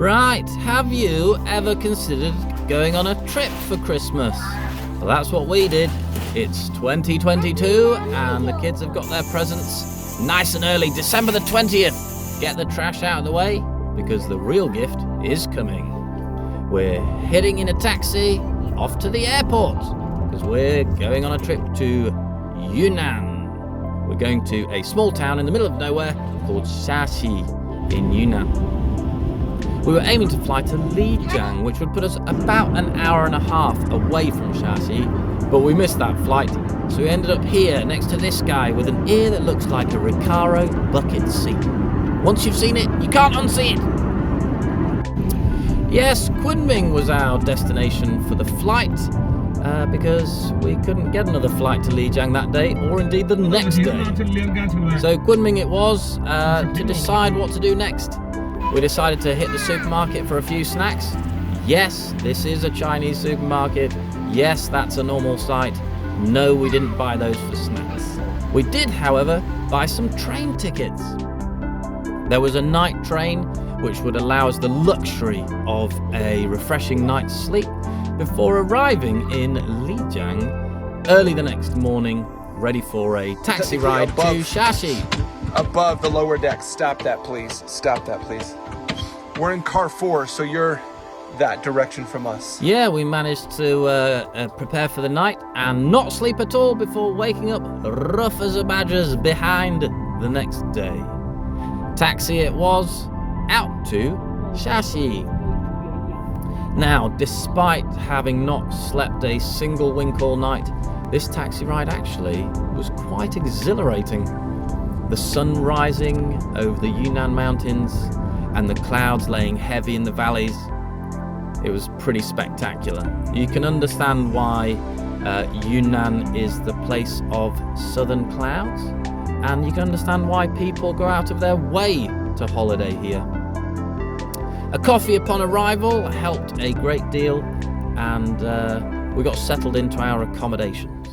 Right, have you ever considered going on a trip for Christmas? Well, that's what we did. It's 2022 and the kids have got their presents nice and early, December the 20th. Get the trash out of the way because the real gift is coming. We're heading in a taxi off to the airport because we're going on a trip to Yunnan. We're going to a small town in the middle of nowhere called SHAXI in Yunnan. We were aiming to fly to Lijiang, which would put us about an hour and a half away from SHAXI, but we missed that flight, so we ended up here next to this guy with an ear that looks like a Recaro bucket seat. Once you've seen it, you can't unsee it! Yes, Kunming was our destination for the flight, because we couldn't get another flight to Lijiang that day, or indeed the next day. So Kunming it was, to decide what to do next. We decided to hit the supermarket for a few snacks. Yes, this is a Chinese supermarket. Yes, that's a normal sight. No, we didn't buy those for snacks. We did, however, buy some train tickets. There was a night train which would allow us the luxury of a refreshing night's sleep before arriving in Lijiang early the next morning, ready for a taxi ride to SHAXI. Above the lower deck. Stop that, please. Stop that, please. We're in car 4, so you're that direction from us. Yeah, we managed to prepare for the night and not sleep at all before waking up rough as a badger's behind the next day. Taxi it was, out to SHAXI. Now, despite having not slept a single wink all night, this taxi ride actually was quite exhilarating. The sun rising over the Yunnan mountains and the clouds laying heavy in the valleys. It was pretty spectacular. You can understand why Yunnan is the place of southern clouds, and you can understand why people go out of their way to holiday here. A coffee upon arrival helped a great deal, and we got settled into our accommodations.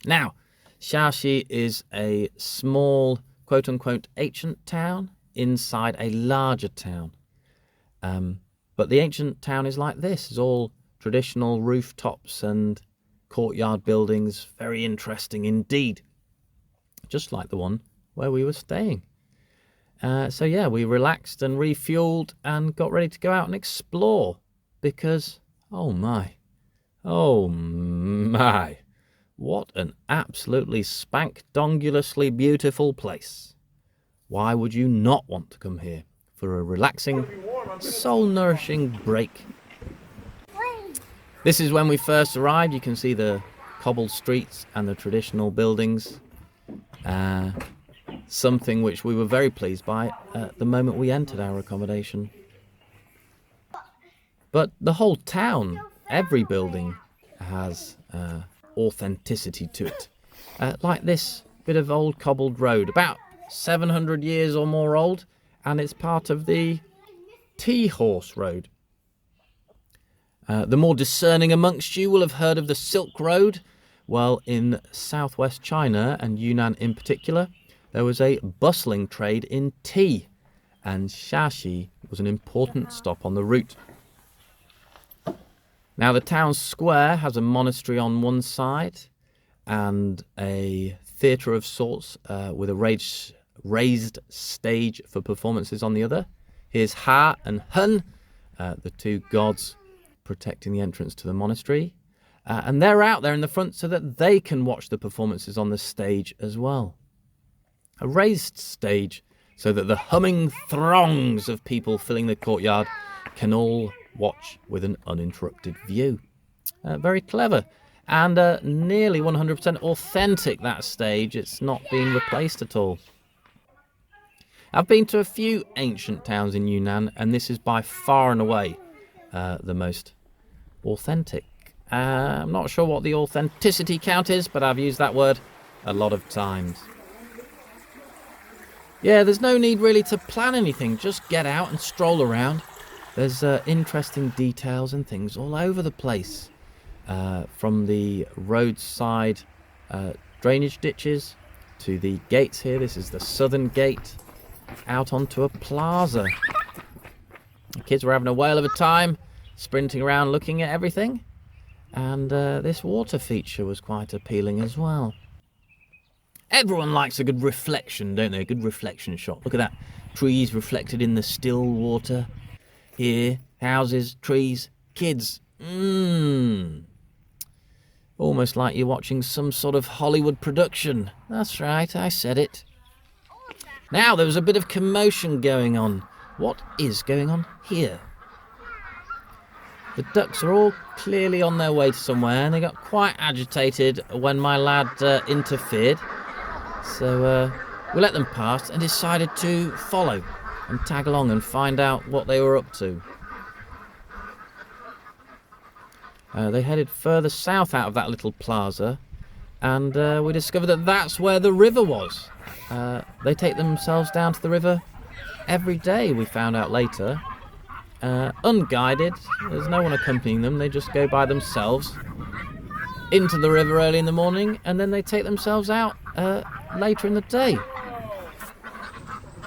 Now, SHAXI is a small, quote-unquote, ancient town inside a larger town. But the ancient town is like this. It's all traditional rooftops and courtyard buildings. Very interesting indeed. Just like the one where we were staying. So yeah, we relaxed and refueled and got ready to go out and explore. Because, oh my, what an absolutely spank-dongulously beautiful place. Why would you not want to come here for a relaxing, soul-nourishing break? This is when we first arrived. You can see the cobbled streets and the traditional buildings. Something which we were very pleased by at the moment we entered our accommodation. But the whole town, every building has authenticity to it. Like this bit of old cobbled road, about 700 years or more old, and it's part of the Tea Horse Road. The more discerning amongst you will have heard of the Silk Road. Well, in southwest China, and Yunnan in particular, there was a bustling trade in tea, and SHAXI was an important stop on the route. Now, the town square has a monastery on one side and a theatre of sorts with a raised stage for performances on the other. Here's Ha and Hun, the two gods protecting the entrance to the monastery. And they're out there in the front so that they can watch the performances on the stage as well. A raised stage so that the humming throngs of people filling the courtyard can all watch with an uninterrupted view. Very clever. And nearly 100% authentic, that stage. It's not been replaced at all. I've been to a few ancient towns in Yunnan, and this is by far and away the most authentic. I'm not sure what the authenticity count is, but I've used that word a lot of times. Yeah, there's no need really to plan anything. Just get out and stroll around. There's interesting details and things all over the place. From the roadside drainage ditches to the gates here. This is the southern gate. Out onto a plaza. Kids were having a whale of a time, sprinting around looking at everything. And this water feature was quite appealing as well. Everyone likes a good reflection, don't they? A good reflection shot. Look at that. Trees reflected in the still water. Here, houses, trees, kids. Almost like you're watching some sort of Hollywood production. That's right, I said it. Now, there was a bit of commotion going on. What is going on here? The ducks are all clearly on their way to somewhere, and they got quite agitated when my lad interfered. So we let them pass and decided to follow and tag along and find out what they were up to. They headed further south out of that little plaza, and we discovered that that's where the river was. They take themselves down to the river every day, we found out later. Unguided, there's no one accompanying them, they just go by themselves into the river early in the morning, and then they take themselves out later in the day.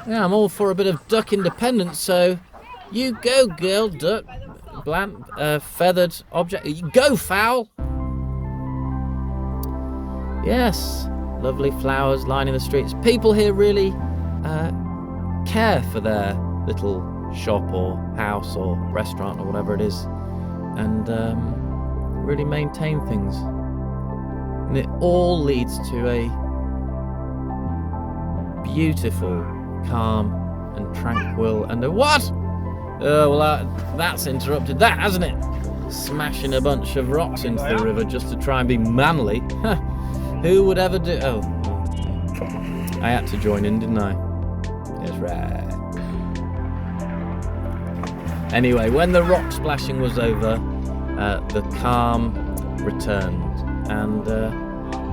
Yeah, I'm all for a bit of duck independence, so you go, girl duck. Feathered object. You go, fowl! Yes, lovely flowers lining the streets. People here really care for their little shop or house or restaurant or whatever it is, and really maintain things. And it all leads to a beautiful, calm and tranquil and a what? Well, that's interrupted that, hasn't it? Smashing a bunch of rocks into the river just to try and be manly. Who would ever do... Oh, I had to join in, didn't I? That's right. Anyway, when the rock splashing was over, the calm returned. And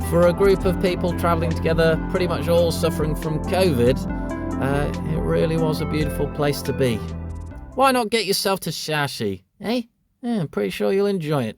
for a group of people travelling together, pretty much all suffering from COVID, it really was a beautiful place to be. Why not get yourself to SHAXI, eh? Yeah, I'm pretty sure you'll enjoy it.